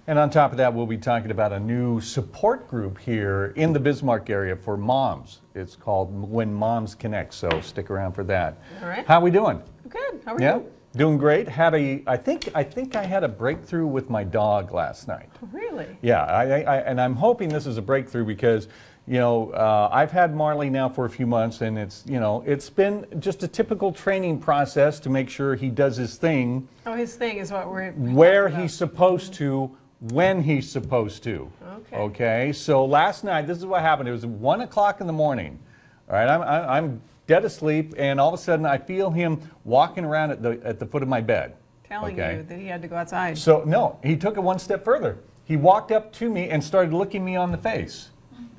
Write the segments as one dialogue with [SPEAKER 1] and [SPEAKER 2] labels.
[SPEAKER 1] And on top of that, we'll be talking about a new support group here in the Bismarck area for moms. It's called When Moms Connect, so stick around for that.
[SPEAKER 2] All right.
[SPEAKER 1] How are we doing?
[SPEAKER 2] Good. How are you?
[SPEAKER 1] Doing great. I think I had a breakthrough with my dog last night.
[SPEAKER 2] Really?
[SPEAKER 1] Yeah, and I'm hoping this is a breakthrough because, you know, I've had Marley now for a few months, and it's, you know, it's been just a typical training process to make sure he does his thing.
[SPEAKER 2] Oh, his thing is what we're
[SPEAKER 1] where he's supposed to, when he's supposed to.
[SPEAKER 2] Okay.
[SPEAKER 1] Okay. So last night, this is what happened. It was 1 o'clock in the morning. All right. I'm dead asleep, and all of a sudden I feel him walking around at the foot of my bed.
[SPEAKER 2] Telling you that he had to go outside.
[SPEAKER 1] So no, he took it one step further. He walked up to me and started licking me on the face.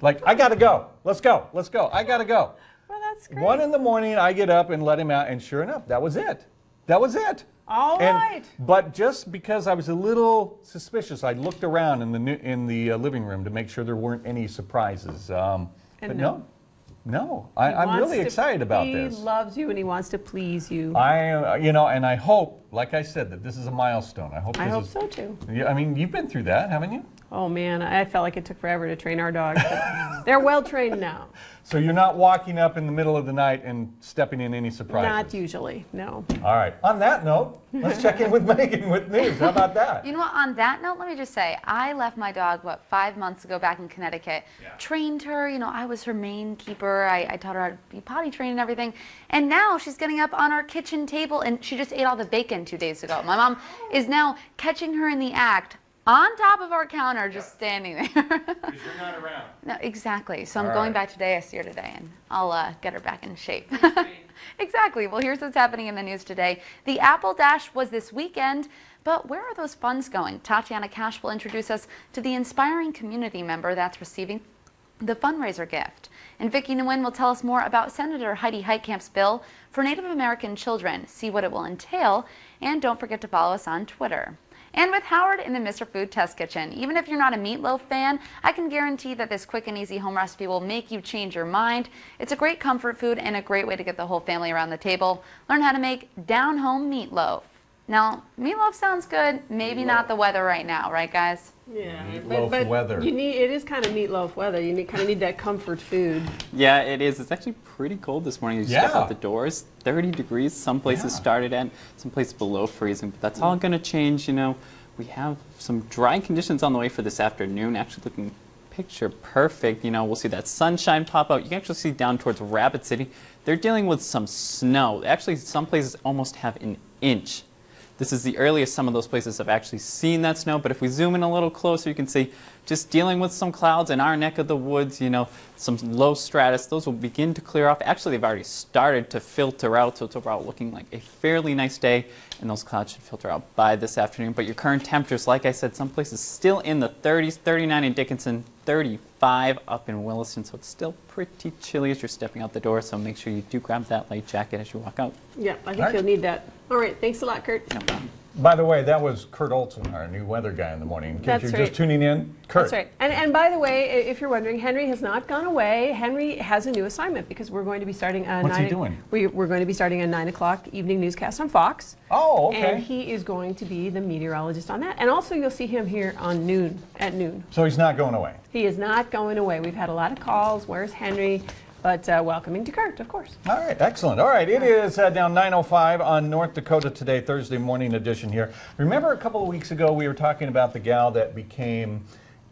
[SPEAKER 1] Like, I gotta go. Let's go. Let's go. I gotta go.
[SPEAKER 2] Well, that's great.
[SPEAKER 1] 1 in the morning, I get up and let him out, and sure enough, that was it. That was it.
[SPEAKER 2] All right.
[SPEAKER 1] But just because I was a little suspicious, I looked around in the living room to make sure there weren't any surprises. But no, I'm really excited about this.
[SPEAKER 2] He loves you and he wants to please you.
[SPEAKER 1] You know, and I hope, like I said, that this is a milestone. I hope
[SPEAKER 2] so too.
[SPEAKER 1] Yeah, I mean, you've been through that, haven't you?
[SPEAKER 2] Oh man, I felt like it took forever to train our dogs, but they're well trained now.
[SPEAKER 1] So you're not walking up in the middle of the night and stepping in any surprises?
[SPEAKER 2] Not usually, no.
[SPEAKER 1] All right. On that note, let's check in with Megan with news. How about that?
[SPEAKER 3] You know what, on that note, let me just say, I left my dog, 5 months ago back in Connecticut, trained her, you know, I was her main keeper, I taught her how to be potty trained and everything, and now she's getting up on our kitchen table, and she just ate all the bacon 2 days ago. My mom is now catching her in the act, on top of our counter, just standing there.
[SPEAKER 1] Because you're not around.
[SPEAKER 3] No, exactly. So I'm going back today. I see her today, and I'll get her back in shape. Exactly. Well, here's what's happening in the news today. The Apple Dash was this weekend, but where are those funds going? Tatiana Cash will introduce us to the inspiring community member that's receiving the fundraiser gift. And Vicki Nguyen will tell us more about Senator Heidi Heitkamp's bill for Native American children, see what it will entail, and don't forget to follow us on Twitter. And with Howard in the Mr. Food Test Kitchen, even if you're not a meatloaf fan, I can guarantee that this quick and easy home recipe will make you change your mind. It's a great comfort food and a great way to get the whole family around the table. Learn how to make down-home meatloaf. Now, meatloaf sounds good, maybe not the weather right now, right guys?
[SPEAKER 2] Yeah,
[SPEAKER 1] meatloaf weather.
[SPEAKER 2] It is kind of meatloaf weather. You kind of need that comfort food.
[SPEAKER 4] Yeah, it is. It's actually pretty cold this morning. You step out the doors, 30 degrees. Some places started at, some places below freezing. But that's all going to change. You know, we have some dry conditions on the way for this afternoon. Actually looking picture perfect. You know, we'll see that sunshine pop out. You can actually see down towards Rapid City. They're dealing with some snow. Actually, some places almost have an inch. This is the earliest some of those places have actually seen that snow, but if we zoom in a little closer, you can see just dealing with some clouds in our neck of the woods, you know, some low stratus. Those will begin to clear off. Actually, they've already started to filter out, so it's overall looking like a fairly nice day, and those clouds should filter out by this afternoon. But your current temperatures, like I said, some places still in the 30s, 39 in Dickinson, 35 up in Williston, so it's still pretty chilly as you're stepping out the door, so make sure you do grab that light jacket as you walk out.
[SPEAKER 2] Yeah, I think you'll need that. All right, thanks a lot, Kurt.
[SPEAKER 4] No problem.
[SPEAKER 1] By the way, that was Kurt Olson, our new weather guy in the morning. In case you're just tuning in, Kurt.
[SPEAKER 2] That's right. And by the way, if you're wondering, Henry has not gone away. Henry has a new assignment because we're going to be starting a
[SPEAKER 1] What's he doing?
[SPEAKER 2] We're going to be starting a 9 o'clock evening newscast on Fox.
[SPEAKER 1] Oh, okay.
[SPEAKER 2] And he is going to be the meteorologist on that. And also you'll see him here on at noon.
[SPEAKER 1] So he's not going away?
[SPEAKER 2] He is not going away. We've had a lot of calls. Where's Henry? But welcoming to Kurt, of course. All
[SPEAKER 1] right, excellent. All right, it is now 9:05 on North Dakota Today, Thursday morning edition here. Remember a couple of weeks ago we were talking about the gal that became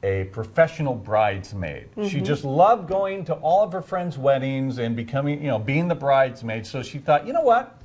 [SPEAKER 1] a professional bridesmaid. She just loved going to all of her friends' weddings and becoming, you know, being the bridesmaid. So she thought, you know what,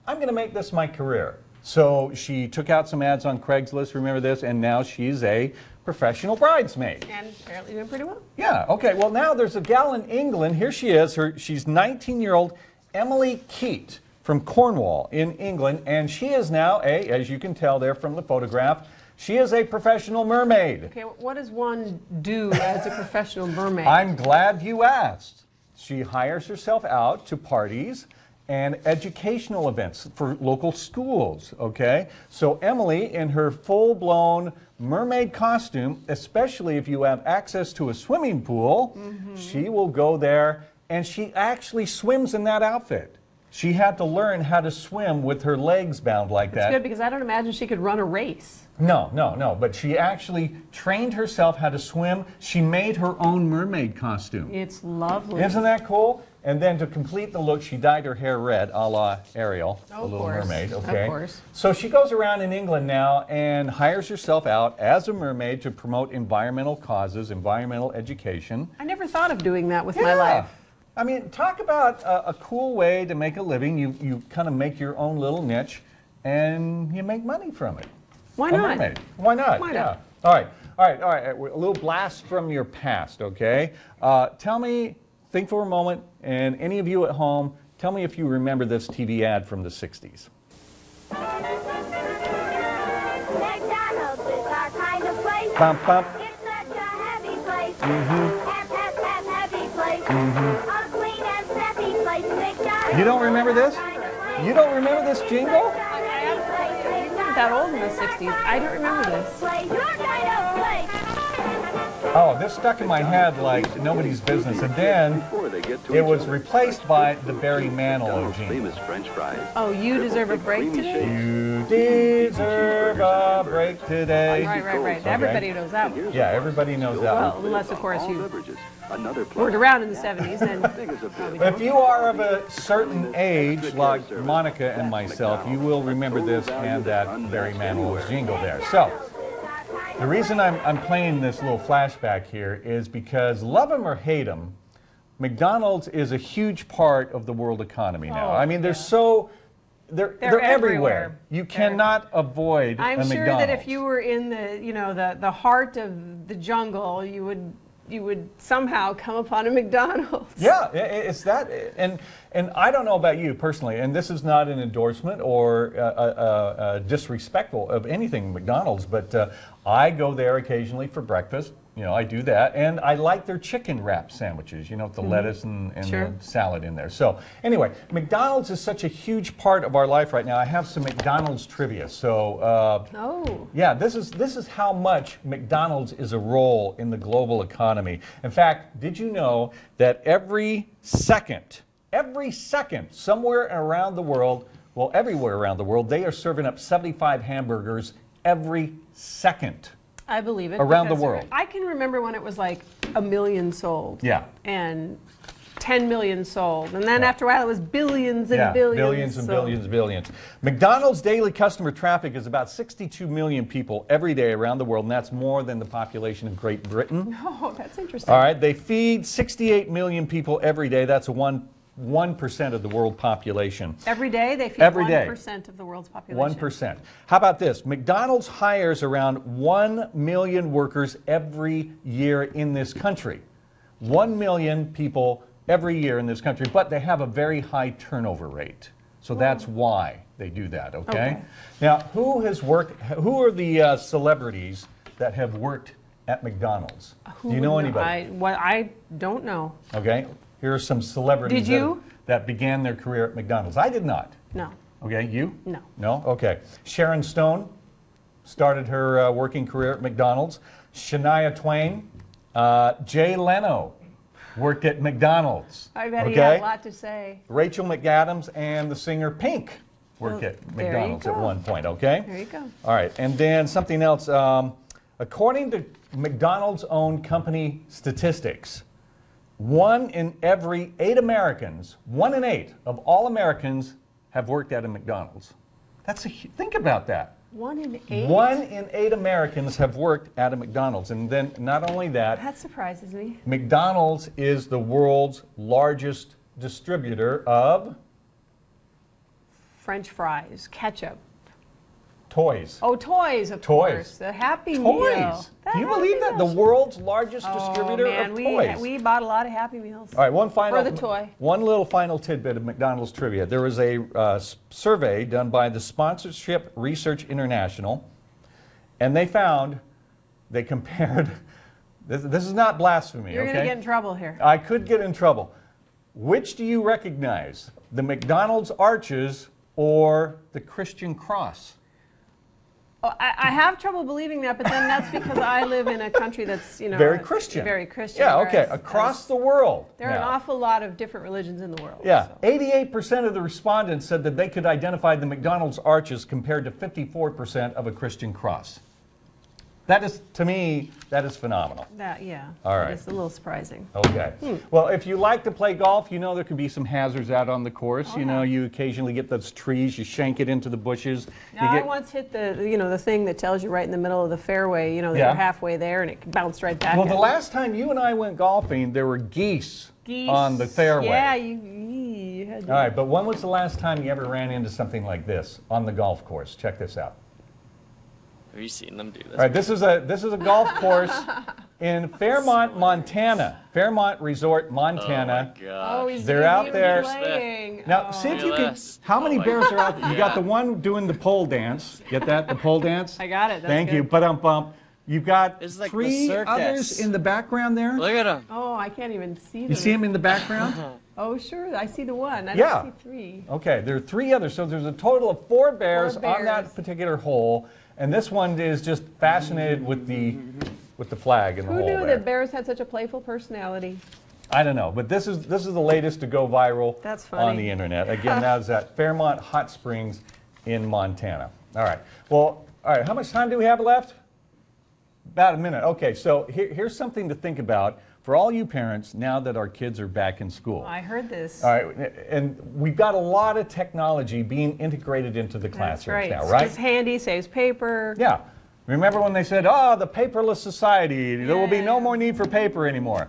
[SPEAKER 1] I'm going to make this my career. So she took out some ads on Craigslist, remember this, and now she's a professional bridesmaid.
[SPEAKER 2] And apparently doing pretty well.
[SPEAKER 1] Yeah, okay. Well, now there's a gal in England. Here she is. She's 19-year-old Emily Keat from Cornwall in England, and she is now as you can tell there from the photograph, she is a professional mermaid.
[SPEAKER 2] Okay, what does one do as a professional mermaid?
[SPEAKER 1] I'm glad you asked. She hires herself out to parties and educational events for local schools, okay? So Emily, in her full-blown mermaid costume, especially if you have access to a swimming pool, she will go there, and she actually swims in that outfit. She had to learn how to swim with her legs bound like that.
[SPEAKER 2] That's good, because I don't imagine she could run a race.
[SPEAKER 1] No, no, no. But she actually trained herself how to swim. She made her own mermaid costume.
[SPEAKER 2] It's lovely.
[SPEAKER 1] Isn't that cool? And then to complete the look, she dyed her hair red, a la Ariel, the Little Mermaid. Okay.
[SPEAKER 2] Of course.
[SPEAKER 1] So she goes around in England now and hires herself out as a mermaid to promote environmental causes, environmental education.
[SPEAKER 2] I never thought of doing that with my life.
[SPEAKER 1] I mean, talk about a cool way to make a living. You kind of make your own little niche, and you make money from it.
[SPEAKER 2] Why not?
[SPEAKER 1] Mermaid. Why not?
[SPEAKER 2] Why not?
[SPEAKER 1] Yeah. All right. All right. All right. A little blast from your past, okay? Tell me, think for a moment, and any of you at home, tell me if you remember this TV ad from the 60s.
[SPEAKER 5] McDonald's is our kind of place.
[SPEAKER 1] Bump, bump.
[SPEAKER 5] It's such a happy place.
[SPEAKER 1] Mm-hmm.
[SPEAKER 5] Happy place.
[SPEAKER 1] Mm-hmm.
[SPEAKER 5] A clean and sappy place. McDonald's.
[SPEAKER 1] You don't remember this? You don't remember this jingle?
[SPEAKER 2] You weren't that old in the 60s. I don't remember this.
[SPEAKER 5] Your kind of place.
[SPEAKER 1] Oh, this stuck in my head like nobody's business. And then it was replaced by the Barry Manilow jingle.
[SPEAKER 6] Famous French fries.
[SPEAKER 2] Oh, you deserve a break today?
[SPEAKER 1] You deserve a break today.
[SPEAKER 2] Right. Everybody knows that one.
[SPEAKER 1] Yeah, everybody knows that
[SPEAKER 2] Well,
[SPEAKER 1] one.
[SPEAKER 2] unless, of course, you
[SPEAKER 6] Another
[SPEAKER 2] weren't around in the 70s, then
[SPEAKER 1] If you are of a certain age, like Monica and myself, you will remember this and that Barry Manilow's jingle there. So, the reason I'm playing this little flashback here is because, love 'em or hate 'em, McDonald's is a huge part of the world economy now.
[SPEAKER 2] Oh,
[SPEAKER 1] I mean, they're everywhere.
[SPEAKER 2] everywhere.
[SPEAKER 1] You cannot avoid
[SPEAKER 2] I'm
[SPEAKER 1] a
[SPEAKER 2] sure
[SPEAKER 1] McDonald's.
[SPEAKER 2] that if you were in the heart of the jungle, you would somehow come upon a McDonald's.
[SPEAKER 1] Yeah, it's that, and I don't know about you personally, and this is not an endorsement or disrespectful of anything McDonald's, but I go there occasionally for breakfast. You know, I do that, and I like their chicken wrap sandwiches, you know, with the lettuce and
[SPEAKER 2] Sure.
[SPEAKER 1] the salad in there. So anyway, McDonald's is such a huge part of our life right now. I have some McDonald's trivia. So
[SPEAKER 2] Oh.
[SPEAKER 1] yeah, this is how much McDonald's is a role in the global economy. In fact, did you know that every second, somewhere around the world, well, everywhere around the world, they are serving up 75 hamburgers every second.
[SPEAKER 2] I believe it.
[SPEAKER 1] Around the
[SPEAKER 2] because
[SPEAKER 1] world.
[SPEAKER 2] I can remember when it was like 1 million sold.
[SPEAKER 1] Yeah.
[SPEAKER 2] And 10 million sold. And then after a while it was billions and
[SPEAKER 1] Yeah,
[SPEAKER 2] billions.
[SPEAKER 1] billions and
[SPEAKER 2] sold.
[SPEAKER 1] billions and billions. McDonald's daily customer traffic is about 62 million people every day around the world, and that's more than the population of Great Britain.
[SPEAKER 2] Oh, that's interesting.
[SPEAKER 1] All right, they feed 68 million people every day. That's 1% of the world population.
[SPEAKER 2] Every day they feed
[SPEAKER 1] Every day.
[SPEAKER 2] 1% of the world's population.
[SPEAKER 1] 1%. How about this? McDonald's hires around 1 million workers every year in this country. 1 million people every year in this country, but they have a very high turnover rate. So that's why they do that, okay? Now, who are the celebrities that have worked at McDonald's? Do you know anybody?
[SPEAKER 2] I don't know.
[SPEAKER 1] Okay, here are some celebrities
[SPEAKER 2] Did you?
[SPEAKER 1] that began their career at McDonald's. I did not.
[SPEAKER 2] No.
[SPEAKER 1] Okay, you?
[SPEAKER 2] No.
[SPEAKER 1] No? Okay. Sharon Stone started her working career at McDonald's. Shania Twain. Jay Leno worked at McDonald's.
[SPEAKER 2] I bet he had a lot to say.
[SPEAKER 1] Rachel McAdams and the singer Pink worked at
[SPEAKER 2] there you
[SPEAKER 1] McDonald's at
[SPEAKER 2] go.
[SPEAKER 1] one point, okay?
[SPEAKER 2] There you go.
[SPEAKER 1] All right, and then something else. According to McDonald's own company statistics, 1 in every 8 Americans, 1 in 8 of all Americans have worked at a McDonald's. Think about that.
[SPEAKER 2] 1 in 8?
[SPEAKER 1] 1 in 8 Americans have worked at a McDonald's. And then not only that,
[SPEAKER 2] That surprises me.
[SPEAKER 1] McDonald's is the world's largest distributor of
[SPEAKER 2] French fries, ketchup.
[SPEAKER 1] toys.
[SPEAKER 2] Oh, toys, of
[SPEAKER 1] Toys.
[SPEAKER 2] course. The Happy Meal.
[SPEAKER 1] Toys. Can you believe that? The world's largest distributor
[SPEAKER 2] man,
[SPEAKER 1] of toys.
[SPEAKER 2] we bought a lot of Happy Meals.
[SPEAKER 1] All right, one little final tidbit of McDonald's trivia. There was a survey done by the Sponsorship Research International, and they compared, this is not blasphemy,
[SPEAKER 2] You're
[SPEAKER 1] okay?
[SPEAKER 2] going to get in trouble here.
[SPEAKER 1] I could get in trouble. Which do you recognize, the McDonald's arches or the Christian cross?
[SPEAKER 2] Oh, I have trouble believing that, but then that's because I live in a country that's,
[SPEAKER 1] very Christian.
[SPEAKER 2] Very Christian.
[SPEAKER 1] Yeah, okay, across the world.
[SPEAKER 2] There are an awful lot of different religions in the world.
[SPEAKER 1] Yeah,
[SPEAKER 2] so.
[SPEAKER 1] 88% of the respondents said that they could identify the McDonald's arches compared to 54% of a Christian cross. That is, to me, that is phenomenal.
[SPEAKER 2] Yeah.
[SPEAKER 1] All right.
[SPEAKER 2] It's a little surprising.
[SPEAKER 1] Okay. Well, if you like to play golf, you know there can be some hazards out on the course. You know, you occasionally get those trees, you shank it into the bushes.
[SPEAKER 2] Now, I once hit the thing that tells you right in the middle of the fairway, that you're halfway there, and it bounced right back.
[SPEAKER 1] Well, the last time you and I went golfing, there were geese on the fairway.
[SPEAKER 2] Yeah, you had to.
[SPEAKER 1] All right, but when was the last time you ever ran into something like this on the golf course? Check this out.
[SPEAKER 6] Have you seen them do this?
[SPEAKER 1] All right, this is a golf course in Fairmont, Montana. Fairmont Resort, Montana.
[SPEAKER 6] Oh my gosh.
[SPEAKER 1] They're out there.
[SPEAKER 2] Playing.
[SPEAKER 1] Now, see if you can. How many bears are out there? You got the one doing the pole dance. Get that? The pole dance?
[SPEAKER 2] I got it. That's
[SPEAKER 1] Thank you.
[SPEAKER 2] good.
[SPEAKER 1] Bump. You've got
[SPEAKER 6] It's like the
[SPEAKER 1] three
[SPEAKER 6] circus.
[SPEAKER 1] others in the background there.
[SPEAKER 6] Look at them.
[SPEAKER 2] Oh, I can't even see them.
[SPEAKER 1] You see them in the background?
[SPEAKER 2] Oh, sure. I see the one. I
[SPEAKER 1] Yeah.
[SPEAKER 2] don't see three.
[SPEAKER 1] Okay, there are three others. So there's a total of four bears on
[SPEAKER 2] bears.
[SPEAKER 1] that particular hole. And this one is just fascinated with the flag and the
[SPEAKER 2] Who
[SPEAKER 1] hole
[SPEAKER 2] knew
[SPEAKER 1] there.
[SPEAKER 2] that bears had such a playful personality?
[SPEAKER 1] I don't know, but this is the latest to go viral
[SPEAKER 2] That's
[SPEAKER 1] on
[SPEAKER 2] funny.
[SPEAKER 1] the internet. Again, that was at Fairmont Hot Springs in Montana. All right. Well, all right. How much time do we have left? About a minute. Okay. So here's something to think about for all you parents now that our kids are back in school.
[SPEAKER 2] I heard this.
[SPEAKER 1] All right, and we've got a lot of technology being integrated into the
[SPEAKER 2] That's
[SPEAKER 1] classrooms
[SPEAKER 2] right.
[SPEAKER 1] now,
[SPEAKER 2] It's
[SPEAKER 1] right?
[SPEAKER 2] just handy, saves paper.
[SPEAKER 1] Yeah. Remember when they said, "Oh, the paperless society, there will be no
[SPEAKER 2] Yeah.
[SPEAKER 1] more need for paper anymore."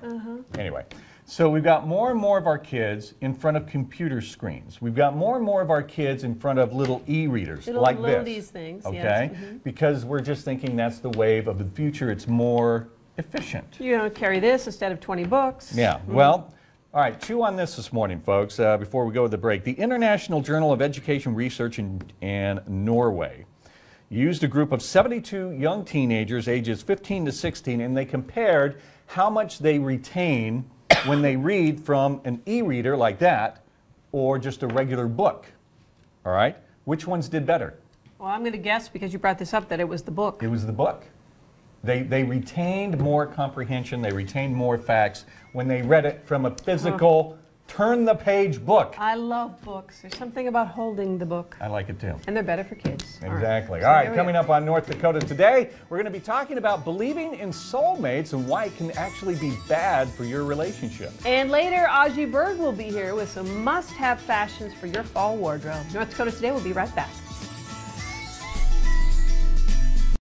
[SPEAKER 1] Anyway, so we've got more and more of our kids in front of computer screens. We've got more and more of our kids in front of little e-readers like
[SPEAKER 2] little
[SPEAKER 1] this.
[SPEAKER 2] these things,
[SPEAKER 1] Okay?
[SPEAKER 2] yes.
[SPEAKER 1] Because we're just thinking that's the wave of the future. It's more efficient.
[SPEAKER 2] Carry this instead of 20 books.
[SPEAKER 1] Yeah, well, all right, chew on this morning, folks, before we go to the break. The International Journal of Education Research in Norway used a group of 72 young teenagers ages 15 to 16, and they compared how much they retain when they read from an e-reader like that or just a regular book. All right? Which ones did better?
[SPEAKER 2] Well, I'm going to guess, because you brought this up, that it was the book.
[SPEAKER 1] It was the book. They retained more comprehension, they retained more facts when they read it from a physical, turn-the-page book.
[SPEAKER 2] I love books. There's something about holding the book.
[SPEAKER 1] I like it too.
[SPEAKER 2] And they're better for kids.
[SPEAKER 1] Exactly.
[SPEAKER 2] So
[SPEAKER 1] All
[SPEAKER 2] there
[SPEAKER 1] right,
[SPEAKER 2] we
[SPEAKER 1] coming
[SPEAKER 2] go.
[SPEAKER 1] up on North Dakota Today, we're going to be talking about believing in soulmates and why it can actually be bad for your relationship.
[SPEAKER 2] And later, Audrey Berg will be here with some must-have fashions for your fall wardrobe. North Dakota Today will be right back.